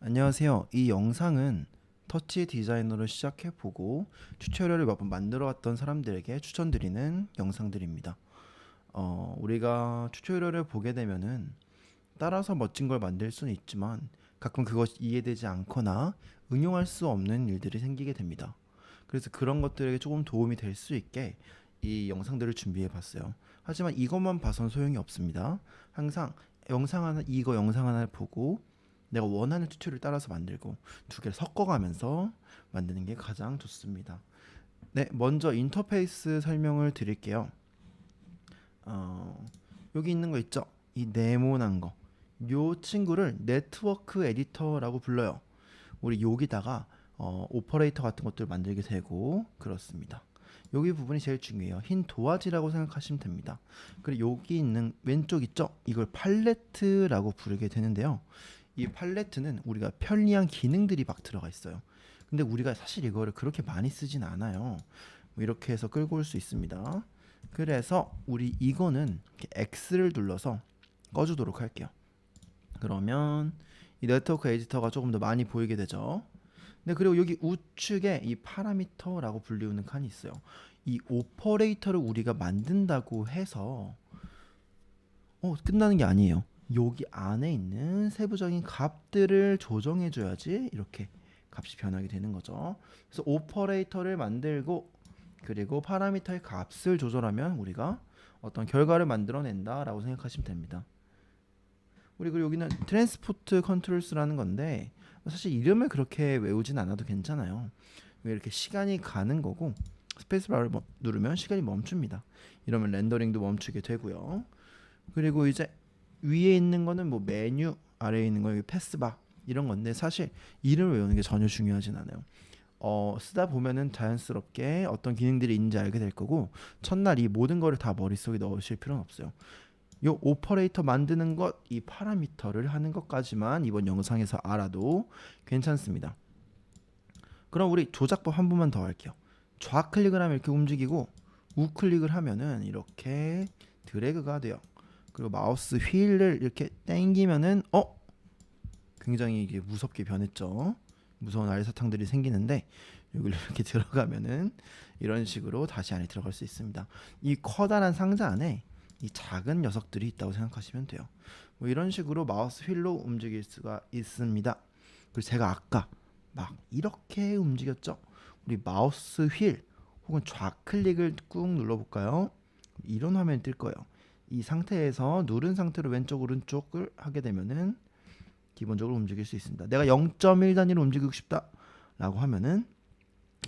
안녕하세요. 이 영상은 터치 디자이너를 시작해보고 튜토리얼을 몇 번 만들어왔던 사람들에게 추천드리는 영상들입니다. 우리가 튜토리얼을 보게 되면은 따라서 멋진 걸 만들 수는 있지만 가끔 그것이 이해되지 않거나 응용할 수 없는 일들이 생기게 됩니다. 그래서 그런 것들에게 조금 도움이 될 수 있게 이 영상들을 준비해 봤어요. 하지만 이것만 봐선 소용이 없습니다. 항상 이거 영상 하나를 보고 내가 원하는 튜토리얼을 따라서 만들고 두 개를 섞어가면서 만드는 게 가장 좋습니다. 네, 먼저 인터페이스 설명을 드릴게요. 어, 여기 있는 거 있죠? 이 네모난 거. 요 친구를 네트워크 에디터라고 불러요. 우리 여기다가 오퍼레이터 같은 것들 만들게 되고 그렇습니다. 여기 부분이 제일 중요해요. 흰 도화지라고 생각하시면 됩니다. 그리고 여기 있는 왼쪽 있죠? 이걸 팔레트라고 부르게 되는데요. 이 팔레트는 우리가 편리한 기능들이 막 들어가 있어요. 근데 우리가 사실 이거를 그렇게 많이 쓰진 않아요. 뭐 이렇게 해서 끌고 올 수 있습니다. 그래서 우리 이거는 이렇게 X를 눌러서 꺼주도록 할게요. 그러면 이 네트워크 에디터가 조금 더 많이 보이게 되죠. 네, 그리고 여기 우측에 이 파라미터라고 불리우는 칸이 있어요. 이 오퍼레이터를 우리가 만든다고 해서 끝나는 게 아니에요. 여기 안에 있는 세부적인 값들을 조정해 줘야지 이렇게 값이 변하게 되는 거죠. 그래서 오퍼레이터를 만들고 그리고 파라미터의 값을 조절하면 우리가 어떤 결과를 만들어낸다라고 생각하시면 됩니다. 우리 그리고 여기는 트랜스포트 컨트롤스라는 건데 사실 이름을 그렇게 외우진 않아도 괜찮아요. 이렇게 시간이 가는 거고 스페이스바를 누르면 시간이 멈춥니다. 이러면 렌더링도 멈추게 되고요. 그리고 이제 위에 있는 거는 뭐 메뉴, 아래에 있는 거 여기 패스바 이런 건데 사실 이름을 외우는 게 전혀 중요하진 않아요. 쓰다 보면은 자연스럽게 어떤 기능들이 있는지 알게 될 거고 첫날 이 모든 거를 다 머릿속에 넣으실 필요는 없어요. 요 오퍼레이터 만드는 것, 이 파라미터를 하는 것까지만 이번 영상에서 알아도 괜찮습니다. 그럼 우리 조작법 한 번만 더 할게요. 좌클릭을 하면 이렇게 움직이고 우클릭을 하면은 이렇게 드래그가 돼요. 그리고 마우스 휠을 이렇게 당기면은 굉장히 이게 무섭게 변했죠. 무서운 알사탕들이 생기는데 여기를 이렇게 들어가면은 이런 식으로 다시 안에 들어갈 수 있습니다. 이 커다란 상자 안에 이 작은 녀석들이 있다고 생각하시면 돼요. 뭐 이런 식으로 마우스 휠로 움직일 수가 있습니다. 그리고 제가 아까 막 이렇게 움직였죠. 우리 마우스 휠 혹은 좌클릭을 꾹 눌러볼까요? 이런 화면이 뜰 거예요. 이 상태에서 누른 상태로 왼쪽 오른쪽을 하게 되면은 기본적으로 움직일 수 있습니다. 내가 0.1 단위로 움직이고 싶다 라고 하면은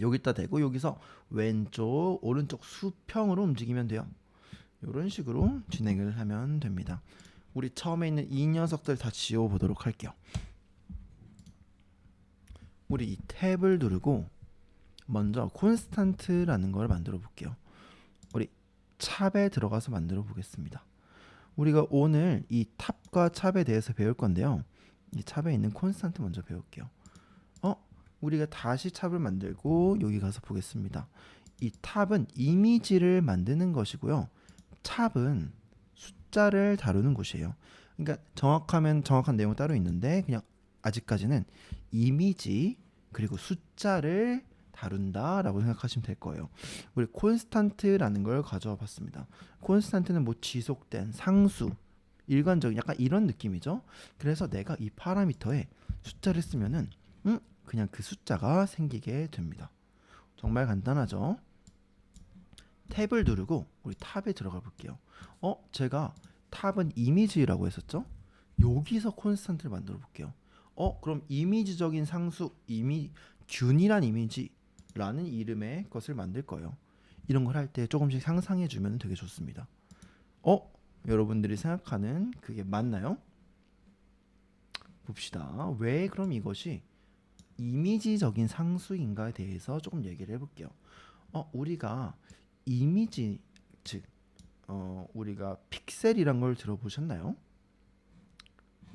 여기다 대고 여기서 왼쪽 오른쪽 수평으로 움직이면 돼요. 이런 식으로 진행을 하면 됩니다. 우리 처음에 있는 이 녀석들 다 지워보도록 할게요. 우리 이 탭을 누르고 먼저 콘스탄트라는 걸 만들어 볼게요. 우리 찹에 들어가서 만들어 보겠습니다. 우리가 오늘 이 탑과 찹에 대해서 배울 건데요. 이 찹에 있는 콘스탄트 먼저 배울게요. 우리가 다시 찹을 만들고 여기 가서 보겠습니다. 이 탑은 이미지를 만드는 것이고요. 찹은 숫자를 다루는 곳이에요. 그러니까 정확한 내용은 따로 있는데 그냥 아직까지는 이미지 그리고 숫자를 다룬다라고 생각하시면 될 거예요. 우리 콘스탄트라는 걸 가져와 봤습니다. 콘스탄트는 뭐 지속된 상수, 일관적인 약간 이런 느낌이죠. 그래서 내가 이 파라미터에 숫자를 쓰면은 그냥 그 숫자가 생기게 됩니다. 정말 간단하죠? 탭을 누르고 우리 탑에 들어가 볼게요. 제가 탑은 이미지라고 했었죠? 여기서 콘스탄트를 만들어 볼게요. 그럼 이미지적인 상수, 균이란 이미지라는 이름의 것을 만들 거예요. 이런 걸 할 때 조금씩 상상해 주면 되게 좋습니다. 여러분들이 생각하는 그게 맞나요? 봅시다. 왜 그럼 이것이 이미지적인 상수인가에 대해서 조금 얘기를 해볼게요. 우리가 이미지 즉 우리가 픽셀이란 걸 들어보셨나요?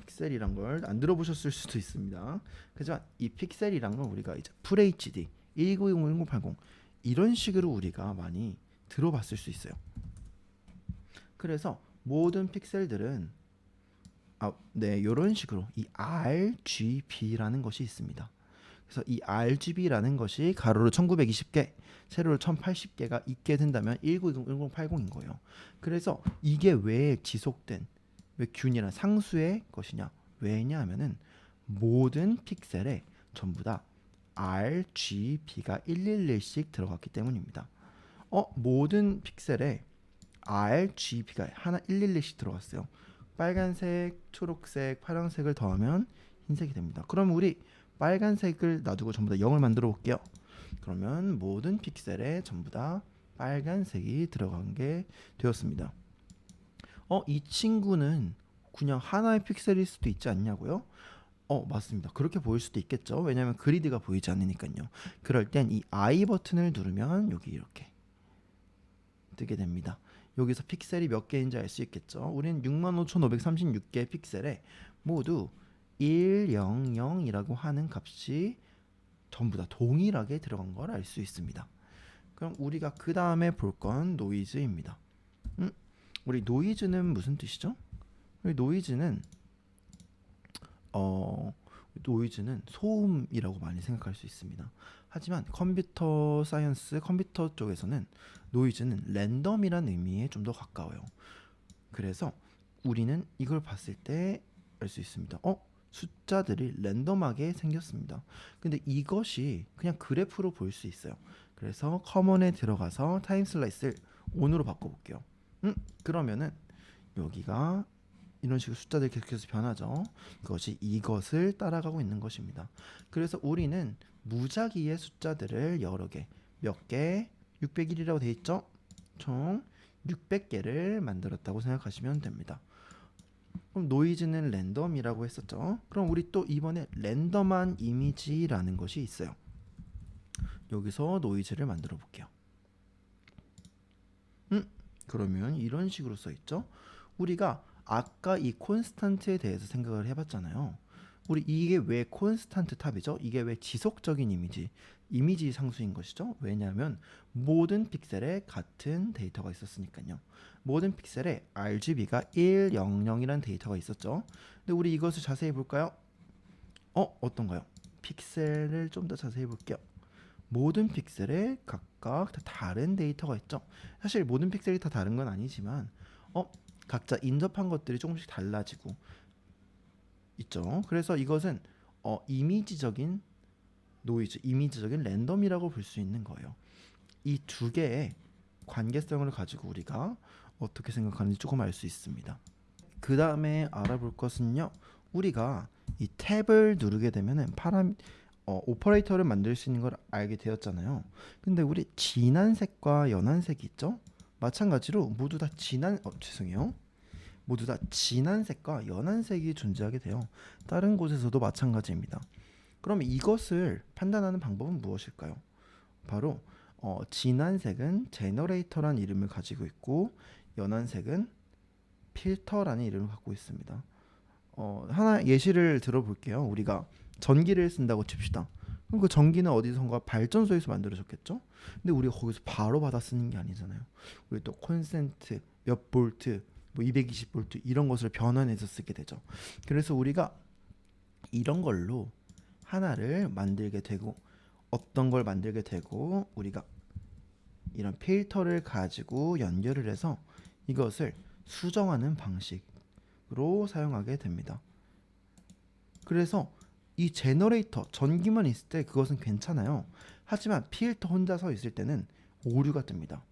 픽셀이란 걸 안 들어보셨을 수도 있습니다. 하지만 이 픽셀이란 건 우리가 이제 FHD 1920, 1980 이런 식으로 우리가 많이 들어봤을 수 있어요. 그래서 모든 픽셀들은 네, 이런 식으로 이 RGB라는 것이 있습니다. 그래서 이 RGB라는 것이 가로로 1920개, 세로로 1080개가 있게 된다면 1920, 1080인 거예요. 그래서 이게 왜 지속된, 왜 균이란 상수의 것이냐? 왜냐하면은 모든 픽셀에 전부 다 RGB가 111씩 들어갔기 때문입니다. 모든 픽셀에 RGB가 하나 111씩 들어갔어요. 빨간색, 초록색, 파란색을 더하면 흰색이 됩니다. 그럼 우리 빨간색을 놔두고 전부 다 0을 만들어 볼게요. 그러면 모든 픽셀에 전부 다 빨간색이 들어간 게 되었습니다. 이 친구는 그냥 하나의 픽셀일 수도 있지 않냐고요? 맞습니다. 그렇게 보일 수도 있겠죠. 왜냐하면 그리드가 보이지 않으니까요. 그럴 땐 이 I 버튼을 누르면 여기 이렇게 뜨게 됩니다. 여기서 픽셀이 몇 개인지 알 수 있겠죠. 우리는 65,536개의 픽셀에 모두 100이라고 하는 값이 전부 다 동일하게 들어간 걸 알 수 있습니다. 그럼 우리가 그 다음에 볼 건 노이즈입니다. 우리 노이즈는 무슨 뜻이죠? 우리 노이즈는 소음이라고 많이 생각할 수 있습니다. 하지만 컴퓨터 사이언스, 컴퓨터 쪽에서는 노이즈는 랜덤이라는 의미에 좀 더 가까워요. 그래서 우리는 이걸 봤을 때 알 수 있습니다. 숫자들이 랜덤하게 생겼습니다. 근데 이것이 그냥 그래프로 볼 수 있어요. 그래서 커먼에 들어가서 타임 슬라이스를 ON으로 바꿔볼게요. 그러면은 여기가 이런 식으로 숫자들이 계속해서 변하죠. 그것이 이것을 따라가고 있는 것입니다. 그래서 우리는 무작위의 숫자들을 여러 개, 몇 개, 601이라고 되어 있죠. 총 600개를 만들었다고 생각하시면 됩니다. 그럼 노이즈는 랜덤이라고 했었죠. 그럼 우리 또 이번에 랜덤한 이미지라는 것이 있어요. 여기서 노이즈를 만들어 볼게요. 그러면 이런 식으로 써 있죠. 우리가 아까 이 콘스탄트에 대해서 생각을 해봤잖아요. 우리 이게 왜 콘스탄트 탑이죠? 이게 왜 지속적인 이미지 상수인 것이죠? 왜냐하면 모든 픽셀에 같은 데이터가 있었으니까요. 모든 픽셀에 RGB가 100이라는 데이터가 있었죠. 근데 우리 이것을 자세히 볼까요? 어떤가요? 픽셀을 좀 더 자세히 볼게요. 모든 픽셀에 각각 다 다른 데이터가 있죠. 사실 모든 픽셀이 다 다른 건 아니지만 각자 인접한 것들이 조금씩 달라지고 있죠. 그래서 이것은 이미지적인 노이즈, 이미지적인 랜덤이라고 볼 수 있는 거예요. 이 두 개의 관계성을 가지고 우리가 어떻게 생각하는지 조금 알 수 있습니다. 그 다음에 알아볼 것은요. 우리가 이 탭을 누르게 되면은 오퍼레이터를 만들 수 있는 걸 알게 되었잖아요. 근데 우리 진한 색과 연한 색이 있죠? 마찬가지로 모두 다 진한 색과 연한 색이 존재하게 돼요. 다른 곳에서도 마찬가지입니다. 그럼 이것을 판단하는 방법은 무엇일까요? 바로 진한 색은 제너레이터라는 이름을 가지고 있고 연한 색은 필터라는 이름을 갖고 있습니다. 하나 예시를 들어볼게요. 우리가 전기를 쓴다고 칩시다. 그럼 그 전기는 어디선가 발전소에서 만들어졌겠죠? 근데 우리가 거기서 바로 받아 쓰는 게 아니잖아요. 우리 또 콘센트 몇 볼트, 뭐 220볼트 이런 것을 변환해서 쓰게 되죠. 그래서 우리가 이런 걸로 하나를 만들게 되고 어떤 걸 만들게 되고 우리가 이런 필터를 가지고 연결을 해서 이것을 수정하는 방식으로 사용하게 됩니다. 그래서 이 제너레이터 전기만 있을 때 그것은 괜찮아요. 하지만 필터 혼자서 있을 때는 오류가 뜹니다.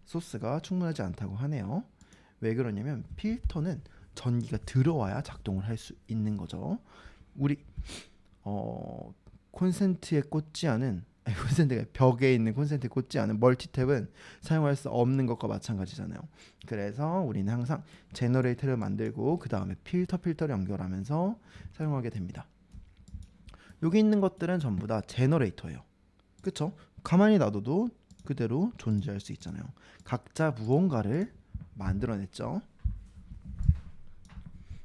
소스가 충분하지 않다고 하네요. 왜 그러냐면 필터는 전기가 들어와야 작동을 할 수 있는 거죠. 우리 콘센트에 꽂지 않은 콘센트가 벽에 있는 콘센트에 꽂지 않은 멀티탭은 사용할 수 없는 것과 마찬가지잖아요. 그래서 우리는 항상 제너레이터를 만들고 그 다음에 필터를 연결하면서 사용하게 됩니다. 여기 있는 것들은 전부 다 제너레이터예요. 그쵸? 가만히 놔둬도 그대로 존재할 수 있잖아요. 각자 무언가를 만들어냈죠.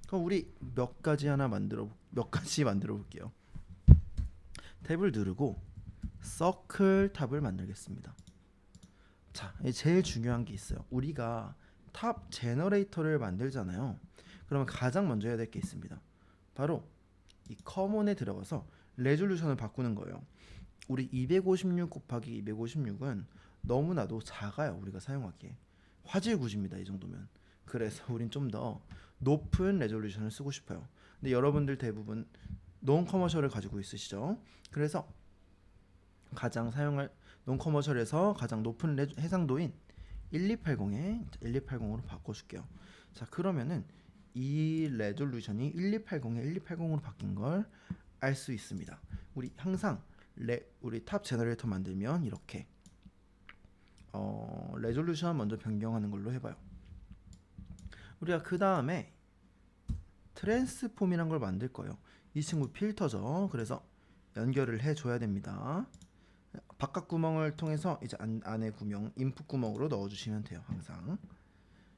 그럼 우리 몇 가지 만들어 볼게요. 탭을 누르고 서클 탑을 만들겠습니다. 자, 제일 중요한 게 있어요. 우리가 탑 제너레이터를 만들잖아요. 그러면 가장 먼저 해야 될 게 있습니다. 바로 이 커먼에 들어가서 레졸루션을 바꾸는 거예요. 우리 256 곱하기 256은 너무나도 작아요. 우리가 사용하기에. 화질 구지입니다. 이 정도면. 그래서 우린 좀 더 높은 레졸루션을 쓰고 싶어요. 근데 여러분들 대부분 논 커머셜을 가지고 있으시죠? 그래서 가장 사용할 논 커머셜에서 가장 높은 해상도인 1280에 1280으로 바꿔줄게요. 자, 그러면은 이 레졸루션이 1280에 1280으로 바뀐 걸 알 수 있습니다. 우리 항상 우리 탑 제너레이터 만들면 이렇게 레졸루션 먼저 변경하는 걸로 해봐요. 우리가 그 다음에 트랜스폼이란 걸 만들 거예요. 이 친구 필터죠. 그래서 연결을 해줘야 됩니다. 바깥 구멍을 통해서 이제 안에 구멍, 인풋 구멍으로 넣어주시면 돼요. 항상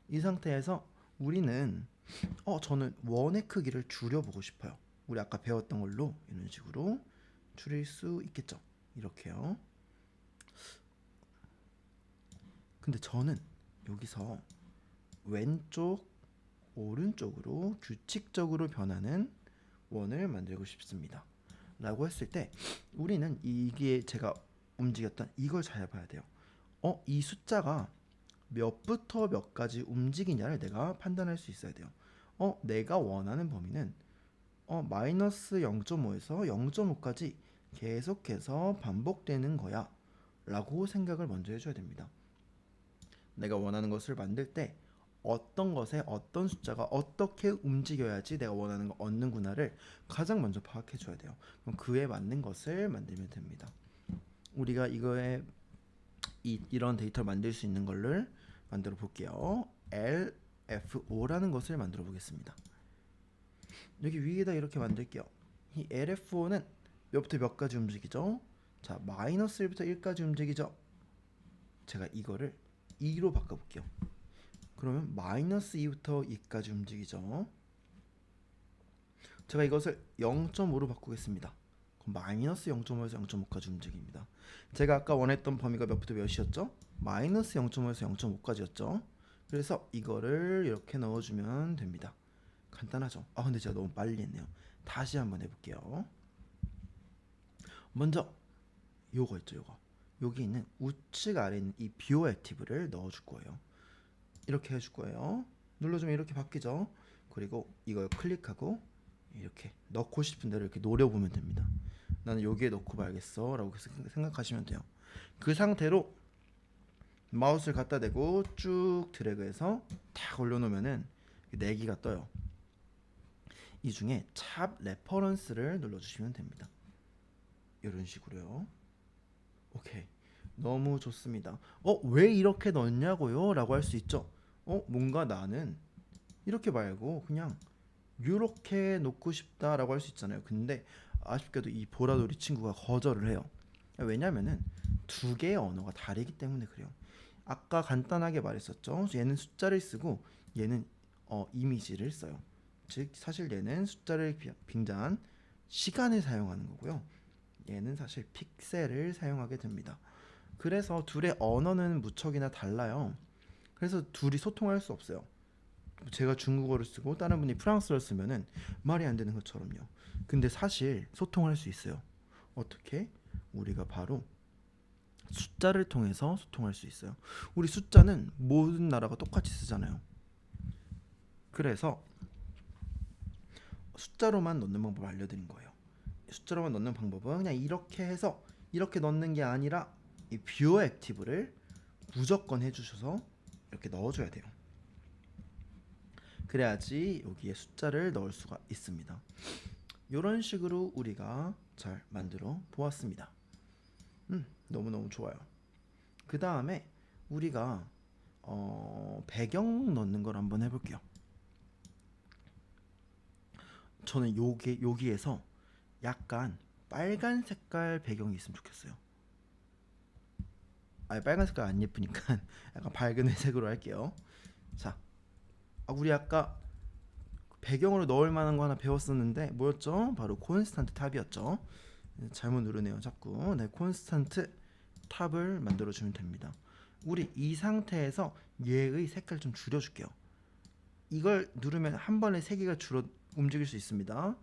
이 상태에서 우리는 저는 원의 크기를 줄여보고 싶어요. 우리 아까 배웠던 걸로 이런 식으로 줄일 수 있겠죠. 이렇게요. 근데 저는 여기서 왼쪽, 오른쪽으로 규칙적으로 변하는 원을 만들고 싶습니다. 라고 했을 때 우리는 이게 제가 움직였던 이걸 잘 봐야 돼요. 이 숫자가 몇부터 몇까지 움직이냐를 내가 판단할 수 있어야 돼요. 내가 원하는 범위는 마이너스 0.5에서 0.5까지 계속해서 반복되는 거야 라고 생각을 먼저 해줘야 됩니다. 내가 원하는 것을 만들 때 어떤 것에 어떤 숫자가 어떻게 움직여야지 내가 원하는 거 얻는구나를 가장 먼저 파악해 줘야 돼요. 그럼 그에 맞는 것을 만들면 됩니다. 우리가 이거에 이런 데이터를 만들 수 있는 거를 만들어 볼게요. LFO라는 것을 만들어 보겠습니다. 여기 위에다 이렇게 만들게요. 이 LFO는 몇부터 몇까지 움직이죠? 자, 마이너스 1부터 1까지 움직이죠? 제가 이거를 2로 바꿔볼게요. 그러면 마이너스 2부터 2까지 움직이죠. 제가 이것을 0.5로 바꾸겠습니다. 그럼 마이너스 0.5에서 0.5까지 움직입니다. 제가 아까 원했던 범위가 몇부터 몇이었죠? 마이너스 0.5에서 0.5까지였죠. 그래서 이거를 이렇게 넣어주면 됩니다. 간단하죠? 근데 제가 너무 빨리 했네요. 다시 한번 해볼게요. 먼저 요거 있죠, 요거. 여기 있는 우측 아래에 있는 이 뷰 액티브를 넣어줄 거예요. 이렇게 해줄 거예요. 눌러주면 이렇게 바뀌죠. 그리고 이걸 클릭하고 이렇게 넣고 싶은 대로 이렇게 노려보면 됩니다. 나는 여기에 넣고 봐야겠어 라고 생각하시면 돼요. 그 상태로 마우스를 갖다 대고 쭉 드래그해서 탁 올려놓으면은 4개가 떠요. 이 중에 샵 레퍼런스를 눌러주시면 됩니다. 이런 식으로요. 오케이, 너무 좋습니다. 왜 이렇게 넣냐고요? 라고 할 수 있죠. 뭔가 나는 이렇게 말고 그냥 이렇게 놓고 싶다라고 할 수 있잖아요. 근데 아쉽게도 이 보라돌이 친구가 거절을 해요. 왜냐면은 두 개의 언어가 다르기 때문에 그래요. 아까 간단하게 말했었죠. 얘는 숫자를 쓰고 얘는 이미지를 써요. 즉 사실 얘는 숫자를 빙자한 시간을 사용하는 거고요. 얘는 사실 픽셀을 사용하게 됩니다. 그래서 둘의 언어는 무척이나 달라요. 그래서 둘이 소통할 수 없어요. 제가 중국어를 쓰고 다른 분이 프랑스어를 쓰면은 말이 안 되는 것처럼요. 근데 사실 소통할 수 있어요. 어떻게? 우리가 바로 숫자를 통해서 소통할 수 있어요. 우리 숫자는 모든 나라가 똑같이 쓰잖아요. 그래서 숫자로만 넣는 방법을 알려드린 거예요. 숫자로만 넣는 방법은 그냥 이렇게 해서 이렇게 넣는 게 아니라 이 뷰어 액티브를 무조건 해주셔서 이렇게 넣어줘야 돼요. 그래야지 여기에 숫자를 넣을 수가 있습니다. 이런 식으로 우리가 잘 만들어 보았습니다. 너무너무 좋아요. 그 다음에 우리가 배경 넣는 걸 한번 해볼게요. 저는 여기에서 약간 빨간 색깔 배경이 있으면 좋겠어요. 빨간 색깔 안 예쁘니까 약간 밝은 회색으로 할게요. 자, 우리 아까 배경으로 넣을 만한 거 하나 배웠었는데 뭐였죠? 바로 콘스탄트 탑이었죠. 잘못 누르네요 자꾸. 네, 콘스탄트 탑을 만들어주면 됩니다. 우리 이 상태에서 얘의 색깔 좀 줄여줄게요. 이걸 누르면 한 번에 세 개가 줄어 움직일 수 있습니다.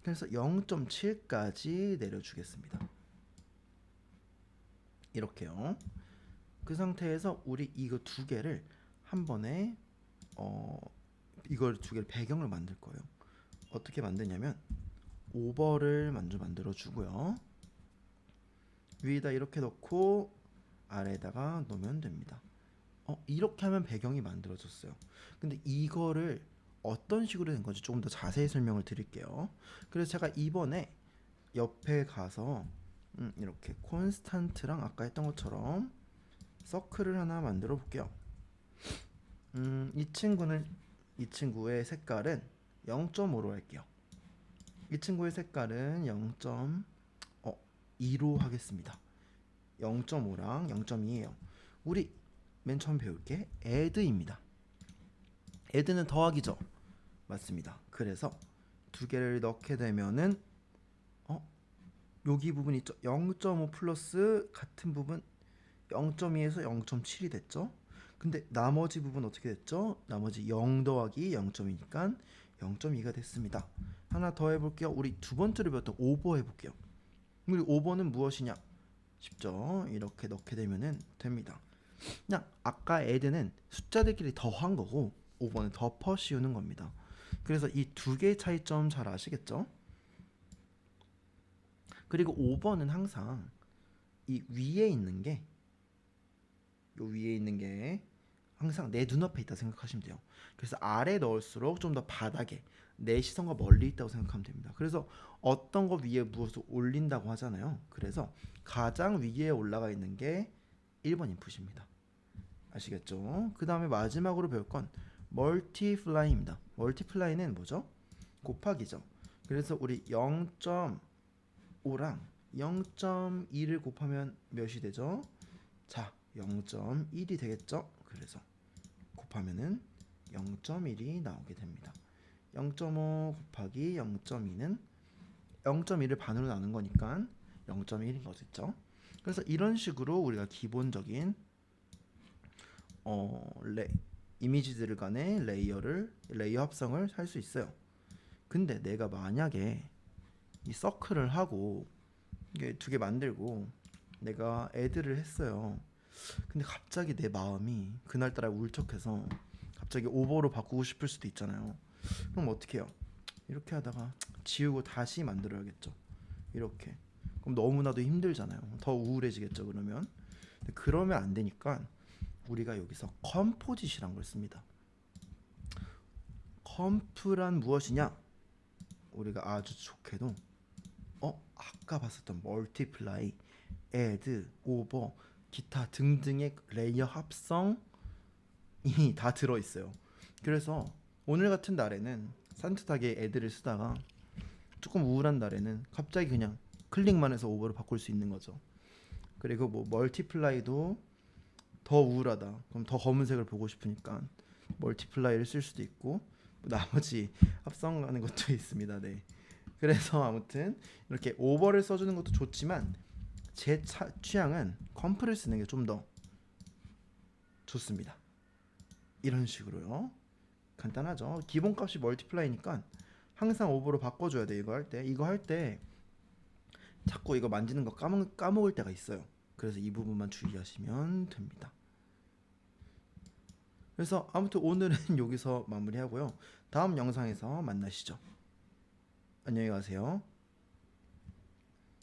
그래서 0.7까지 내려주겠습니다. 이렇게요. 그 상태에서 우리 이거 두 개를 한 번에 이걸 두 개를 배경을 만들 거예요. 어떻게 만드냐면 오버를 먼저 만들어 주고요. 위에다 이렇게 넣고 아래에다가 놓으면 됩니다. 이렇게 하면 배경이 만들어졌어요. 근데 이거를 어떤 식으로 된 건지 조금 더 자세히 설명을 드릴게요. 그래서 제가 이번에 옆에 가서 이렇게 콘스탄트랑 아까 했던 것처럼 서클을 하나 만들어 볼게요. 이 친구의 색깔은 0.5로 할게요. 이 친구의 색깔은 0.2로 하겠습니다. 0.5랑 0.2예요. 우리 맨 처음 배울 게 add입니다. add는 더하기죠. 맞습니다. 그래서 두 개를 넣게 되면은 여기 부분 있죠. 0.5 플러스 같은 부분 0.2에서 0.7이 됐죠. 근데 나머지 부분 어떻게 됐죠? 나머지 0 더하기 0.2니까 0.2가 됐습니다. 하나 더 해볼게요. 우리 두 번째로 배웠던 오버 해볼게요. 우리 오버는 무엇이냐? 쉽죠. 이렇게 넣게 되면은 됩니다. 그냥 아까 add는 숫자들끼리 더한 거고 오버는 덮어 씌우는 겁니다. 그래서 이 두 개의 차이점 잘 아시겠죠? 그리고 오버는 항상 이 위에 있는 게 요 위에 있는 게 항상 내 눈앞에 있다 생각하시면 돼요. 그래서 아래 넣을수록 좀 더 바닥에 내 시선과 멀리 있다고 생각하면 됩니다. 그래서 어떤 거 위에 무엇을 올린다고 하잖아요. 그래서 가장 위에 올라가 있는 게 1번 인풋입니다. 아시겠죠? 그 다음에 마지막으로 배울 건 멀티플라이입니다. 멀티플라이는 뭐죠? 곱하기죠. 그래서 우리 0.5랑 0.2를 곱하면 몇이 되죠? 자, 0.1이 되겠죠? 그래서 곱하면은 0.1이 나오게 됩니다. 0.5 곱하기 0.2는 0.1을 반으로 나눈 거니까 0.1인 거겠죠? 그래서 이런 식으로 우리가 기본적인 이미지들 간의 레이어 합성을 할 수 있어요. 근데 내가 만약에 이 서클을 하고 이게 두 개 만들고 내가 애드를 했어요. 근데 갑자기 내 마음이 그날따라 울적해서 갑자기 오버로 바꾸고 싶을 수도 있잖아요. 그럼 어떻게 해요? 이렇게 하다가 지우고 다시 만들어야겠죠. 이렇게. 그럼 너무나도 힘들잖아요. 더 우울해지겠죠, 그러면. 그러면 안 되니까 우리가 여기서 컴포짓이란 걸 씁니다. 컴프란 무엇이냐? 우리가 아주 좋게도 아까 봤었던 멀티플라이, 애드, 오버, 기타 등등의 레이어 합성이 다 들어있어요. 그래서 오늘 같은 날에는 산뜻하게 애드를 쓰다가 조금 우울한 날에는 갑자기 그냥 클릭만 해서 오버로 바꿀 수 있는 거죠. 그리고 뭐 멀티플라이도 더 우울하다. 그럼 더 검은색을 보고 싶으니까 멀티플라이를 쓸 수도 있고 나머지 합성하는 것도 있습니다. 네. 그래서 아무튼 이렇게 오버를 써주는 것도 좋지만 제 취향은 컴프를 쓰는 게 좀 더 좋습니다. 이런 식으로요. 간단하죠. 기본값이 멀티플라이니까 항상 오버로 바꿔줘야 돼. 이거 할 때 자꾸 이거 만지는 거 까먹을 때가 있어요. 그래서 이 부분만 주의하시면 됩니다. 그래서 아무튼 오늘은 여기서 마무리하고요. 다음 영상에서 만나시죠. 안녕히 가세요.